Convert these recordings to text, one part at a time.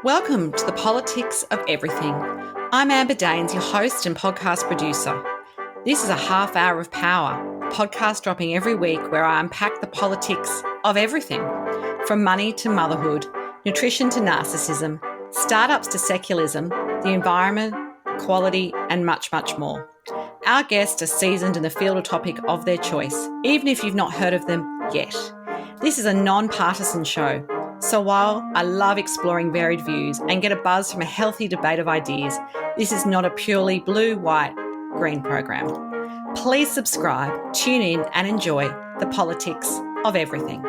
Welcome to the Politics of Everything. I'm Amber Daines, your host and podcast producer. This is a half hour of power, a podcast dropping every week where I unpack the politics of everything, from money to motherhood, nutrition to narcissism, startups to secularism, the environment, quality, and much, much more. Our guests are seasoned in the field or topic of their choice, even if you've not heard of them yet. This is a non-partisan show. So while I love exploring varied views and get a buzz from a healthy debate of ideas, this is not a purely blue, white, green program. Please subscribe, tune in and enjoy the politics of everything.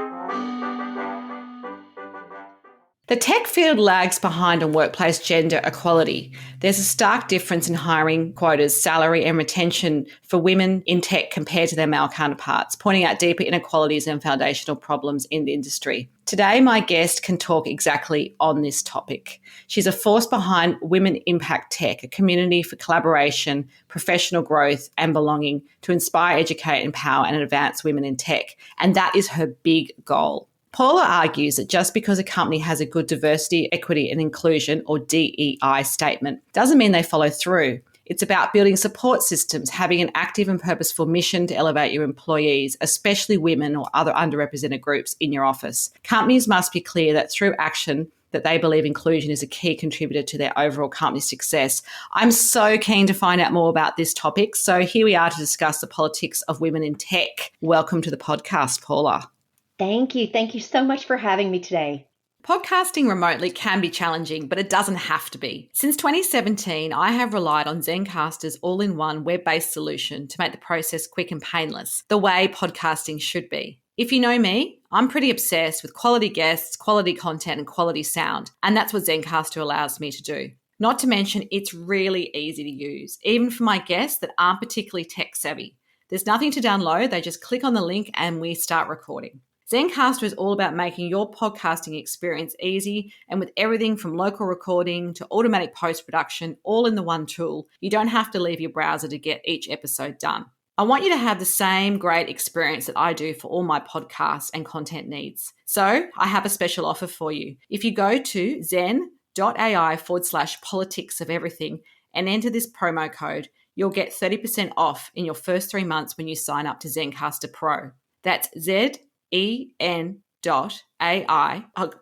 The tech field lags behind on workplace gender equality. There's a stark difference in hiring quotas, salary and retention for women in tech compared to their male counterparts, pointing out deeper inequalities and foundational problems in the industry. Today, my guest can talk exactly on this topic. She's a force behind Women Impact Tech, a community for collaboration, professional growth and belonging to inspire, educate, empower and advance women in tech. And that is her big goal. Paula argues that just because a company has a good diversity, equity and inclusion or DEI statement doesn't mean they follow through. It's about building support systems, having an active and purposeful mission to elevate your employees, especially women or other underrepresented groups in your office. Companies must be clear that through action that they believe inclusion is a key contributor to their overall company success. I'm so keen to find out more about this topic. So here we are to discuss the politics of women in tech. Welcome to the podcast, Paula. Thank you. Thank you so much for having me today. Podcasting remotely can be challenging, but it doesn't have to be. Since 2017, I have relied on Zencastr's all-in-one web-based solution to make the process quick and painless, the way podcasting should be. If you know me, I'm pretty obsessed with quality guests, quality content, and quality sound, and that's what Zencastr allows me to do. Not to mention, it's really easy to use, even for my guests that aren't particularly tech-savvy. There's nothing to download. They just click on the link and we start recording. Zencastr is all about making your podcasting experience easy, and with everything from local recording to automatic post-production all in the one tool, you don't have to leave your browser to get each episode done. I want you to have the same great experience that I do for all my podcasts and content needs. So I have a special offer for you. If you go to zen.ai/politics of everything and enter this promo code, you'll get 30% off in your first 3 months when you sign up to Zencastr Pro. That's ZEN.AI,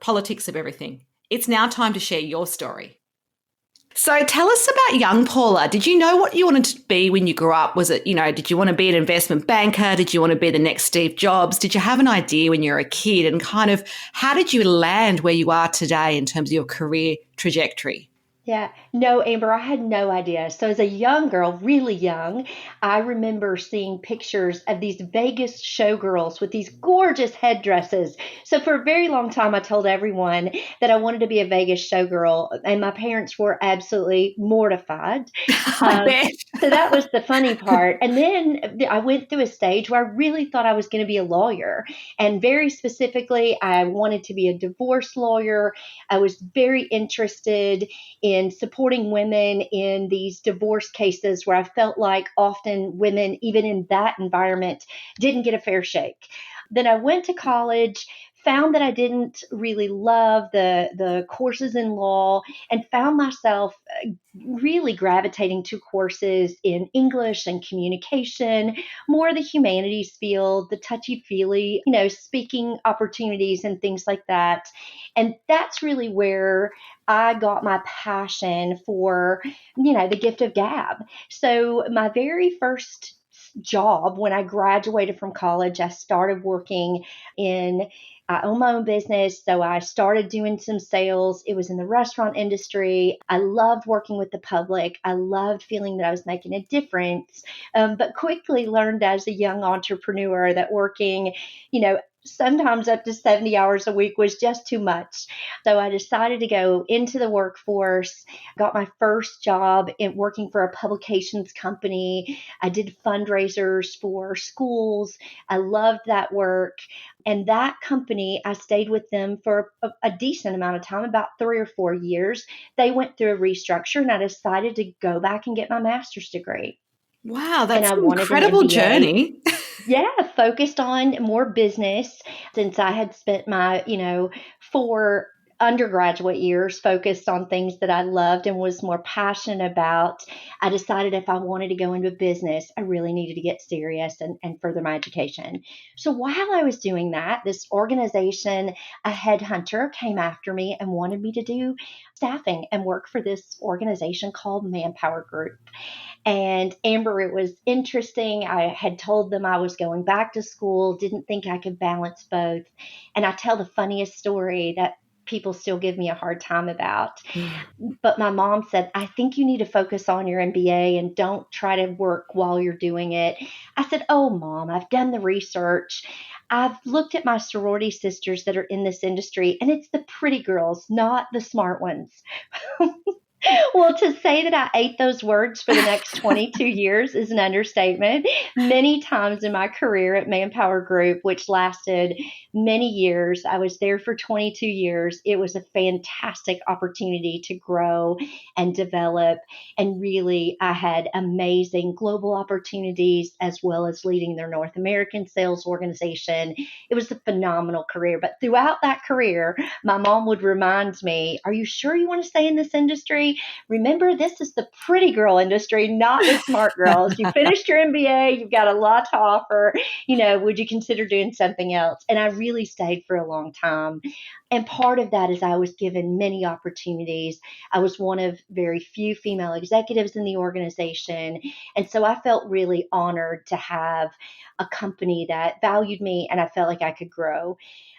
politics of everything. It's now time to share your story. So tell us about young Paula. Did you know what you wanted to be when you grew up? Was it, did you want to be an investment banker? Did you want to be the next Steve Jobs? Did you have an idea when you were a kid? And kind of how did you land where you are today in terms of your career trajectory? Yeah, no, Amber, I had no idea. So as a young girl, really young, I remember seeing pictures of these Vegas showgirls with these gorgeous headdresses. So for a very long time, I told everyone that I wanted to be a Vegas showgirl, and my parents were absolutely mortified. So that was the funny part. And then I went through a stage where I really thought I was going to be a lawyer. And very specifically, I wanted to be a divorce lawyer. I was very interested in supporting women in these divorce cases where I felt like often women, even in that environment, didn't get a fair shake. Then I went to college, found that I didn't really love the courses in law, and found myself really gravitating to courses in English and communication, more the humanities field, the touchy-feely, speaking opportunities and things like that. And that's really where I got my passion for, the gift of gab. So my very first job when I graduated from college, I started working I own my own business, so I started doing some sales. It was in the restaurant industry. I loved working with the public. I loved feeling that I was making a difference, but quickly learned as a young entrepreneur that working, sometimes up to 70 hours a week was just too much. So I decided to go into the workforce, got my first job in working for a publications company. I did fundraisers for schools. I loved that work. And that company, I stayed with them for a decent amount of time, about 3 or 4 years. They went through a restructure and I decided to go back and get my master's degree. Wow, that's an incredible journey. Yeah, focused on more business since I had spent my, 4 undergraduate years focused on things that I loved and was more passionate about, I decided if I wanted to go into business, I really needed to get serious and further my education. So while I was doing that, this organization, a headhunter, came after me and wanted me to do staffing and work for this organization called Manpower Group. And Amber, it was interesting. I had told them I was going back to school, didn't think I could balance both. And I tell the funniest story that people still give me a hard time about. Mm. But my mom said, I think you need to focus on your MBA and don't try to work while you're doing it. I said, Oh, Mom, I've done the research. I've looked at my sorority sisters that are in this industry, and it's the pretty girls, not the smart ones. Well, to say that I ate those words for the next 22 years is an understatement. Many times in my career at Manpower Group, which lasted many years, I was there for 22 years. It was a fantastic opportunity to grow and develop. And really, I had amazing global opportunities as well as leading their North American sales organization. It was a phenomenal career. But throughout that career, my mom would remind me, Are you sure you want to stay in this industry? Remember, this is the pretty girl industry, not the smart girls. You finished your MBA, you've got a lot to offer. Would you consider doing something else? And I really stayed for a long time. And part of that is I was given many opportunities. I was one of very few female executives in the organization. And so I felt really honored to have a company that valued me and I felt like I could grow.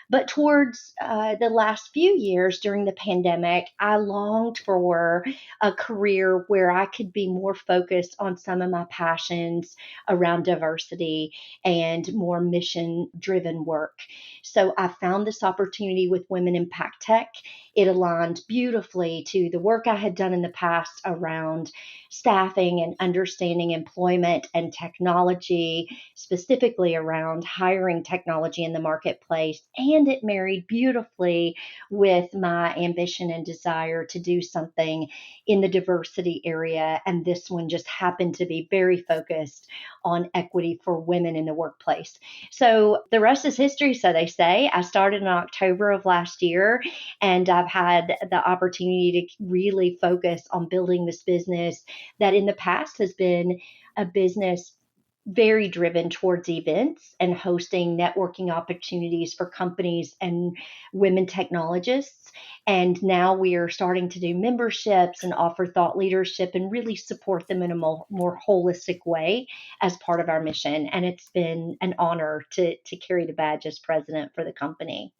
But towards the last few years during the pandemic, I longed for a career where I could be more focused on some of my passions around diversity and more mission driven work. So I found this opportunity with Women Impact Tech. It aligned beautifully to the work I had done in the past around staffing and understanding employment and technology, specifically around hiring technology in the marketplace. And it married beautifully with my ambition and desire to do something in the diversity area. And this one just happened to be very focused on equity for women in the workplace. So the rest is history, so they say. I started in October of last year, and I've had the opportunity to really focus on building this business that in the past has been a business very driven towards events and hosting networking opportunities for companies and women technologists. And now we are starting to do memberships and offer thought leadership and really support them in a more holistic way as part of our mission. And it's been an honor to carry the badge as president for the company.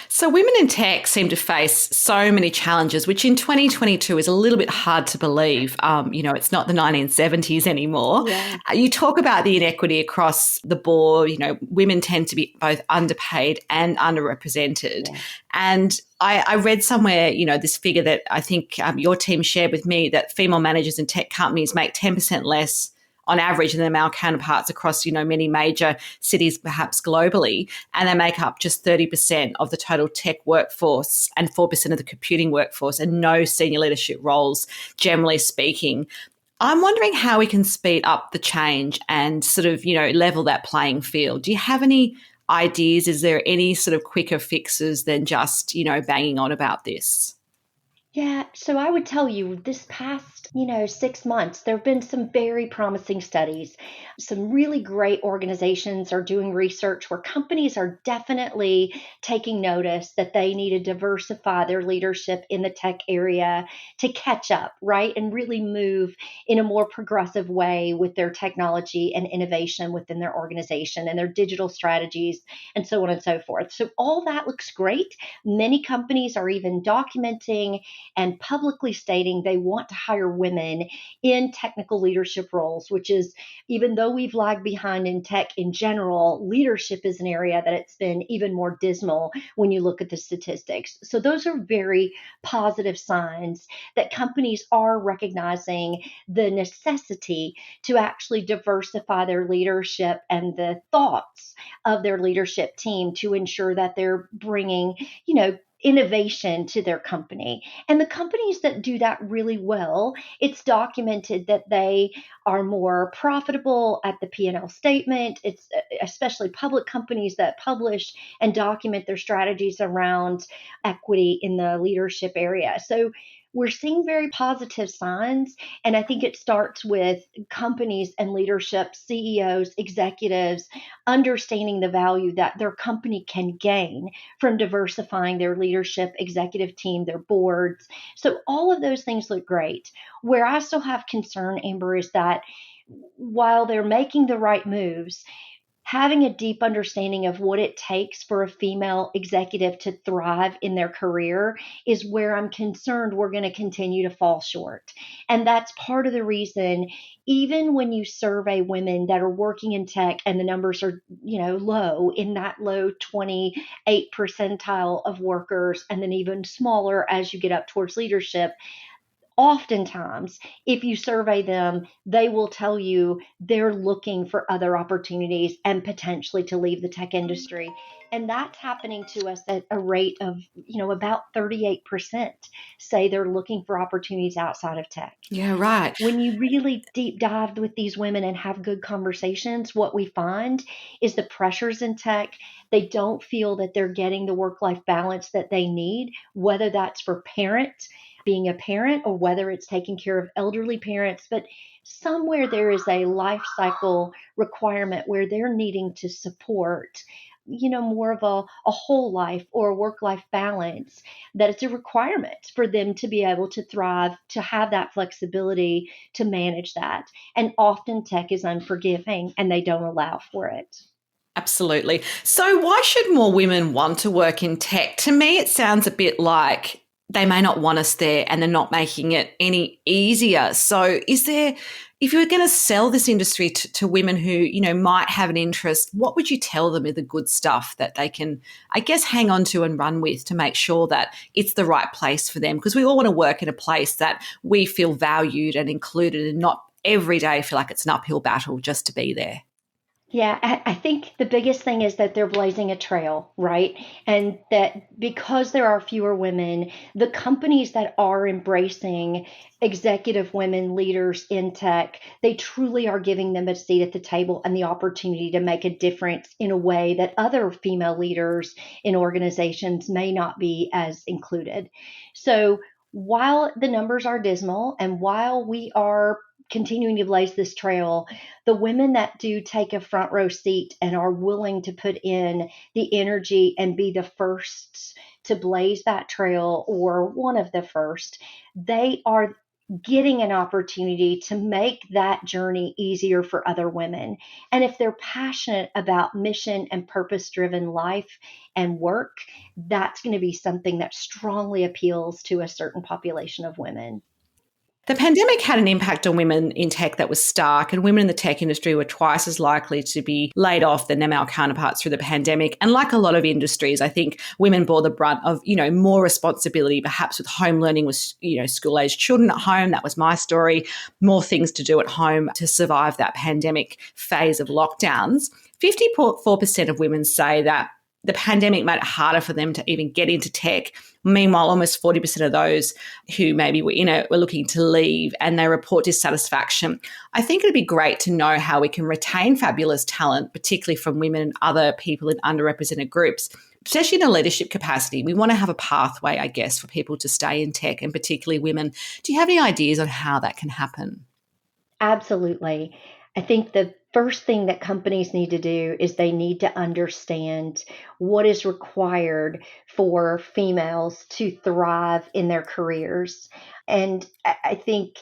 So, women in tech seem to face so many challenges, which in 2022 is a little bit hard to believe. It's not the 1970s anymore. Yeah. You talk about the inequity across the board. Women tend to be both underpaid and underrepresented. Yeah. And I read somewhere, this figure that I think your team shared with me that female managers in tech companies make 10% less on average than their male counterparts across, many major cities, perhaps globally, and they make up just 30% of the total tech workforce and 4% of the computing workforce, and no senior leadership roles, generally speaking. I'm wondering how we can speed up the change and sort of, level that playing field. Do you have any ideas? Is there any sort of quicker fixes than just, banging on about this? Yeah, so I would tell you this past, 6 months, there have been some very promising studies. Some really great organizations are doing research where companies are definitely taking notice that they need to diversify their leadership in the tech area to catch up, right? And really move in a more progressive way with their technology and innovation within their organization and their digital strategies and so on and so forth. So all that looks great. Many companies are even documenting and publicly stating they want to hire women in technical leadership roles, which is, even though we've lagged behind in tech in general, leadership is an area that it's been even more dismal when you look at the statistics. So those are very positive signs that companies are recognizing the necessity to actually diversify their leadership and the thoughts of their leadership team to ensure that they're bringing, innovation to their company. And the companies that do that really well, it's documented that they are more profitable at the P&L statement. It's especially public companies that publish and document their strategies around equity in the leadership area. So we're seeing very positive signs. And I think it starts with companies and leadership, CEOs, executives, understanding the value that their company can gain from diversifying their leadership, executive team, their boards. So all of those things look great. Where I still have concern, Amber, is that while they're making the right moves, having a deep understanding of what it takes for a female executive to thrive in their career is where I'm concerned we're going to continue to fall short. And that's part of the reason, even when you survey women that are working in tech and the numbers are, low, in that low 28 percentile of workers, and then even smaller as you get up towards leadership, oftentimes, if you survey them, they will tell you they're looking for other opportunities and potentially to leave the tech industry. And that's happening to us at a rate of, about 38% say they're looking for opportunities outside of tech. Yeah, right. When you really deep dive with these women and have good conversations, what we find is the pressures in tech, they don't feel that they're getting the work-life balance that they need, whether that's for parents, being a parent, or whether it's taking care of elderly parents. But somewhere there is a life cycle requirement where they're needing to support, more of a whole life or a work-life balance, that it's a requirement for them to be able to thrive, to have that flexibility to manage that. And often tech is unforgiving and they don't allow for it. Absolutely. So why should more women want to work in tech? To me, it sounds a bit like they may not want us there and they're not making it any easier. So if you were going to sell this industry to women who, might have an interest, what would you tell them are the good stuff that they can, I guess, hang on to and run with to make sure that it's the right place for them? Because we all want to work in a place that we feel valued and included and not every day feel like it's an uphill battle just to be there. Yeah, I think the biggest thing is that they're blazing a trail, right? And that because there are fewer women, the companies that are embracing executive women leaders in tech, they truly are giving them a seat at the table and the opportunity to make a difference in a way that other female leaders in organizations may not be as included. So while the numbers are dismal and while we are continuing to blaze this trail, the women that do take a front row seat and are willing to put in the energy and be the first to blaze that trail, or one of the first, they are getting an opportunity to make that journey easier for other women. And if they're passionate about mission and purpose driven life and work, that's going to be something that strongly appeals to a certain population of women. The pandemic had an impact on women in tech that was stark, and women in the tech industry were twice as likely to be laid off than their male counterparts through the pandemic. And like a lot of industries, I think women bore the brunt of, more responsibility, perhaps with home learning with, school-aged children at home. That was my story. More things to do at home to survive that pandemic phase of lockdowns. 54% of women say that the pandemic made it harder for them to even get into tech. Meanwhile, almost 40% of those who maybe were were looking to leave, and they report dissatisfaction. I think it'd be great to know how we can retain fabulous talent, particularly from women and other people in underrepresented groups, especially in a leadership capacity. We want to have a pathway, I guess, for people to stay in tech, and particularly women. Do you have any ideas on how that can happen? Absolutely. I think the first thing that companies need to do is they need to understand what is required for females to thrive in their careers. And I think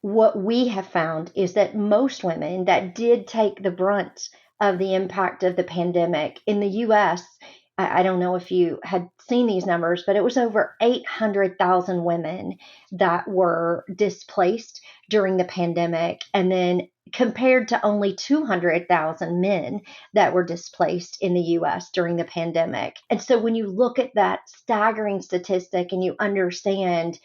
what we have found is that most women that did take the brunt of the impact of the pandemic in the US, I don't know if you had seen these numbers, but it was over 800,000 women that were displaced during the pandemic. And then compared to only 200,000 men that were displaced in the US during the pandemic. And so when you look at that staggering statistic and you understand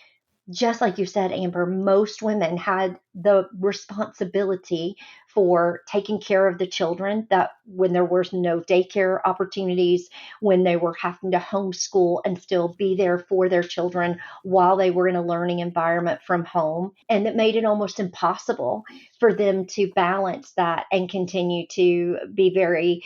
just like you said, Amber, most women had the responsibility for taking care of the children, that when there was no daycare opportunities, when they were having to homeschool and still be there for their children while they were in a learning environment from home. And it made it almost impossible for them to balance that and continue to be very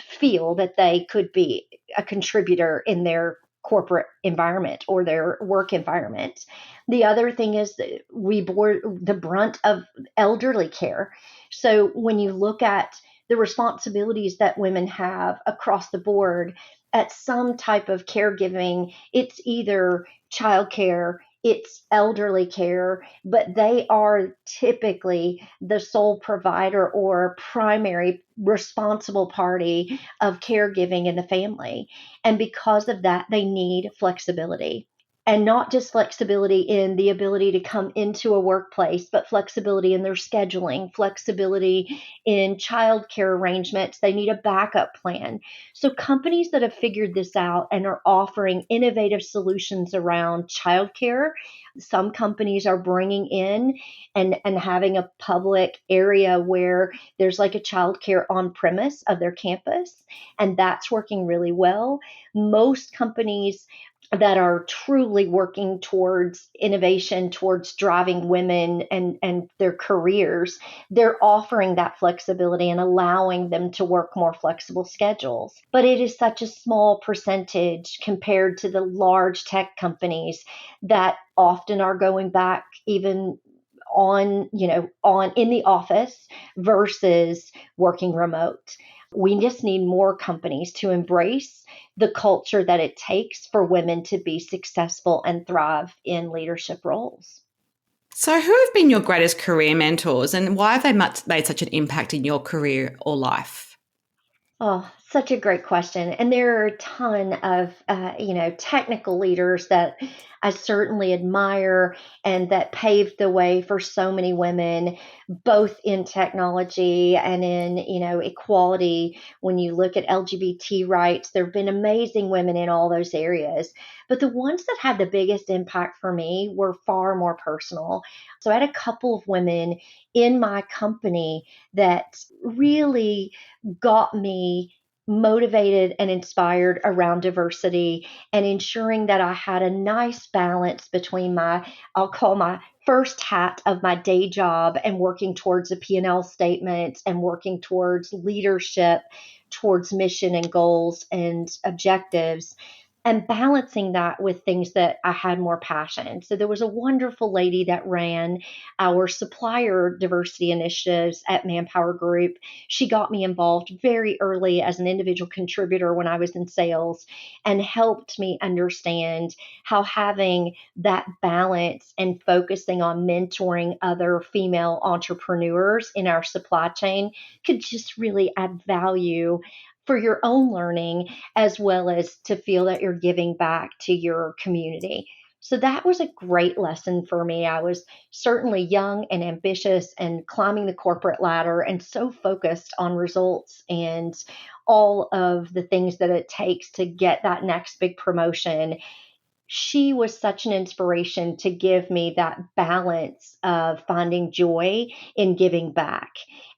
feel that they could be a contributor in their corporate environment or their work environment. The other thing is that we bore the brunt of elderly care. So when you look at the responsibilities that women have across the board at some type of caregiving, it's either childcare, it's elderly care, but they are typically the sole provider or primary responsible party of caregiving in the family. And because of that, they need flexibility. And not just flexibility in the ability to come into a workplace, but flexibility in their scheduling, flexibility in childcare arrangements. They need a backup plan. So, companies that have figured this out and are offering innovative solutions around childcare, some companies are bringing in and having a public area where there's like a childcare on premise of their campus, and that's working really well. Most companies that are truly working towards innovation, towards driving women and their careers, they're offering that flexibility and allowing them to work more flexible schedules. But it is such a small percentage compared to the large tech companies that often are going back even on in the office versus working remote. We just need more companies to embrace the culture that it takes for women to be successful and thrive in leadership roles. So, who have been your greatest career mentors and why have they made such an impact in your career or life? Oh, such a great question. And there are a ton of, technical leaders that I certainly admire and that paved the way for so many women, both in technology and in, equality. When you look at LGBT rights, there have been amazing women in all those areas. But the ones that had the biggest impact for me were far more personal. So I had a couple of women in my company that really got me motivated and inspired around diversity and ensuring that I had a nice balance between I'll call my first hat of my day job and working towards a P&L statement and working towards leadership, towards mission and goals and objectives, and balancing that with things that I had more passion. So there was a wonderful lady that ran our supplier diversity initiatives at Manpower Group. She got me involved very early as an individual contributor when I was in sales and helped me understand how having that balance and focusing on mentoring other female entrepreneurs in our supply chain could just really add value for your own learning as well as to feel that you're giving back to your community. So that was a great lesson for me. I was certainly young and ambitious and climbing the corporate ladder and so focused on results and all of the things that it takes to get that next big promotion. She was such an inspiration to give me that balance of finding joy in giving back.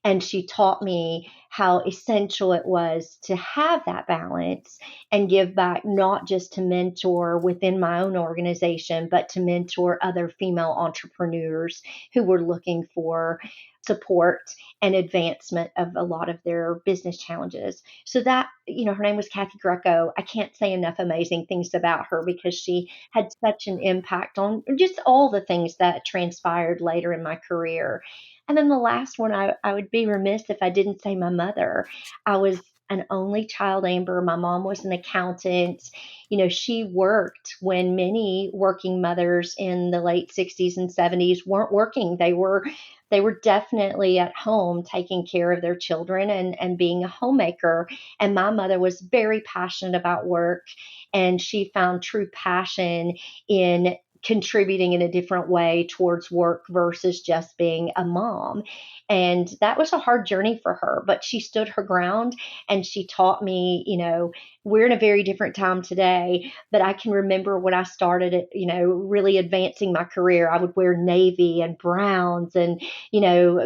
And she taught me how essential it was to have that balance and give back, not just to mentor within my own organization, but to mentor other female entrepreneurs who were looking for support and advancement of a lot of their business challenges. So that, her name was Kathy Greco. I can't say enough amazing things about her because she had such an impact on just all the things that transpired later in my career. And then the last one, I would be remiss if I didn't say my mother. I was an only child, Amber. My mom was an accountant. She worked when many working mothers in the late 60s and 70s weren't working. They were definitely at home taking care of their children and being a homemaker. And my mother was very passionate about work, and she found true passion in contributing in a different way towards work versus just being a mom. And that was a hard journey for her, but she stood her ground and she taught me, we're in a very different time today, but I can remember when I started it, really advancing my career, I would wear navy and browns and,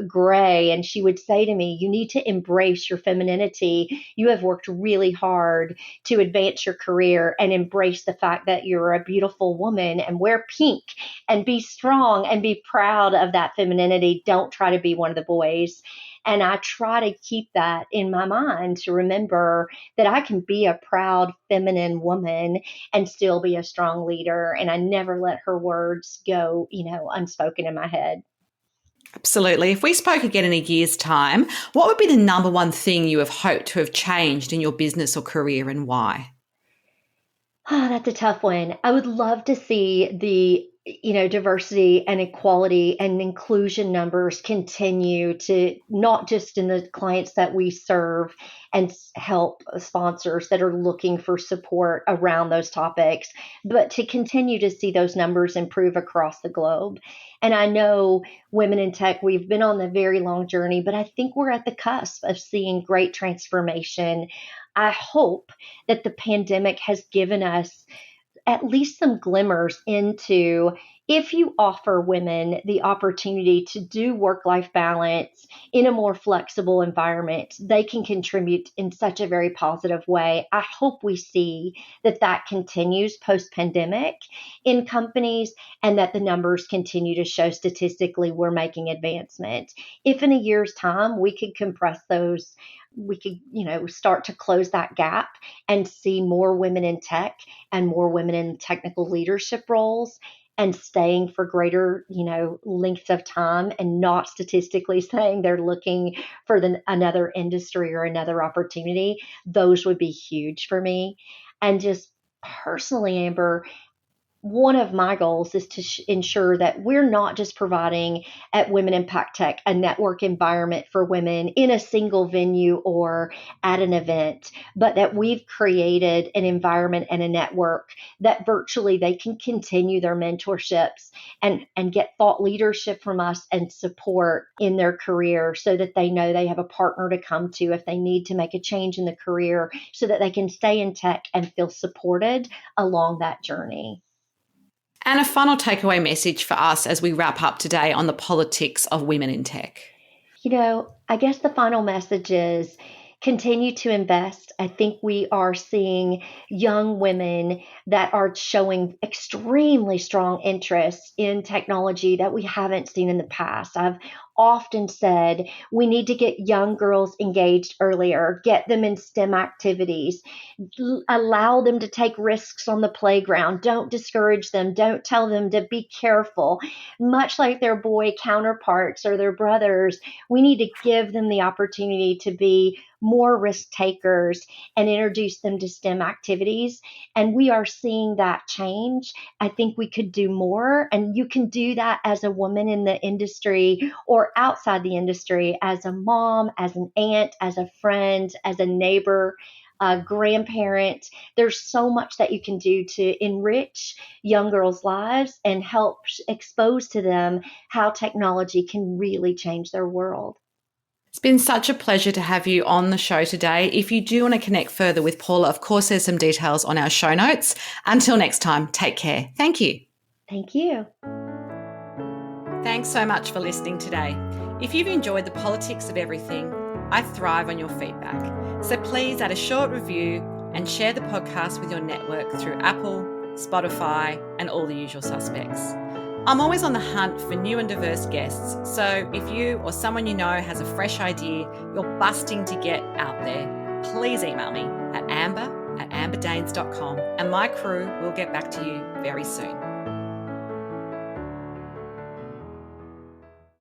gray. And she would say to me, you need to embrace your femininity. You have worked really hard to advance your career and embrace the fact that you're a beautiful woman and wear pink and be strong and be proud of that femininity. Don't try to be one of the boys. And I try to keep that in my mind to remember that I can be a proud feminine woman and still be a strong leader. And I never let her words go, unspoken in my head. Absolutely. If we spoke again in a year's time, what would be the number one thing you have hoped to have changed in your business or career, and why? Oh, that's a tough one. I would love to see the, diversity and equality and inclusion numbers continue to not just in the clients that we serve and help sponsors that are looking for support around those topics, but to continue to see those numbers improve across the globe. And I know women in tech, we've been on a very long journey, but I think we're at the cusp of seeing great transformation. I hope that the pandemic has given us at least some glimmers into if you offer women the opportunity to do work life balance in a more flexible environment, they can contribute in such a very positive way. I hope we see that that continues post pandemic in companies and that the numbers continue to show statistically we're making advancement. If in a year's time we could compress those, we could, start to close that gap and see more women in tech and more women in technical leadership roles and staying for greater, lengths of time and not statistically saying they're looking for another industry or another opportunity, those would be huge for me. And just personally, Amber, one of my goals is to ensure that we're not just providing at Women Impact Tech a network environment for women in a single venue or at an event, but that we've created an environment and a network that virtually they can continue their mentorships and get thought leadership from us and support in their career so that they know they have a partner to come to if they need to make a change in the career so that they can stay in tech and feel supported along that journey. And a final takeaway message for us as we wrap up today on the politics of women in tech. I guess the final message is continue to invest. I think we are seeing young women that are showing extremely strong interest in technology that we haven't seen in the past. I've often said we need to get young girls engaged earlier, get them in STEM activities, allow them to take risks on the playground. Don't discourage them. Don't tell them to be careful. Much like their boy counterparts or their brothers, we need to give them the opportunity to be more risk takers and introduce them to STEM activities. And we are seeing that change. I think we could do more. And you can do that as a woman in the industry or outside the industry, as a mom, as an aunt, as a friend, as a neighbor, a grandparent. There's so much that you can do to enrich young girls' lives and help expose to them how technology can really change their world. It's been such a pleasure to have you on the show today. If you do want to connect further with Paula, of course, there's some details on our show notes. Until next time, take care. Thank you. Thank you. Thanks so much for listening today. If you've enjoyed the politics of everything, I thrive on your feedback. So please add a short review and share the podcast with your network through Apple, Spotify, and all the usual suspects. I'm always on the hunt for new and diverse guests, so if you or someone you know has a fresh idea you're busting to get out there, please email me at amber@amberdanes.com and my crew will get back to you very soon.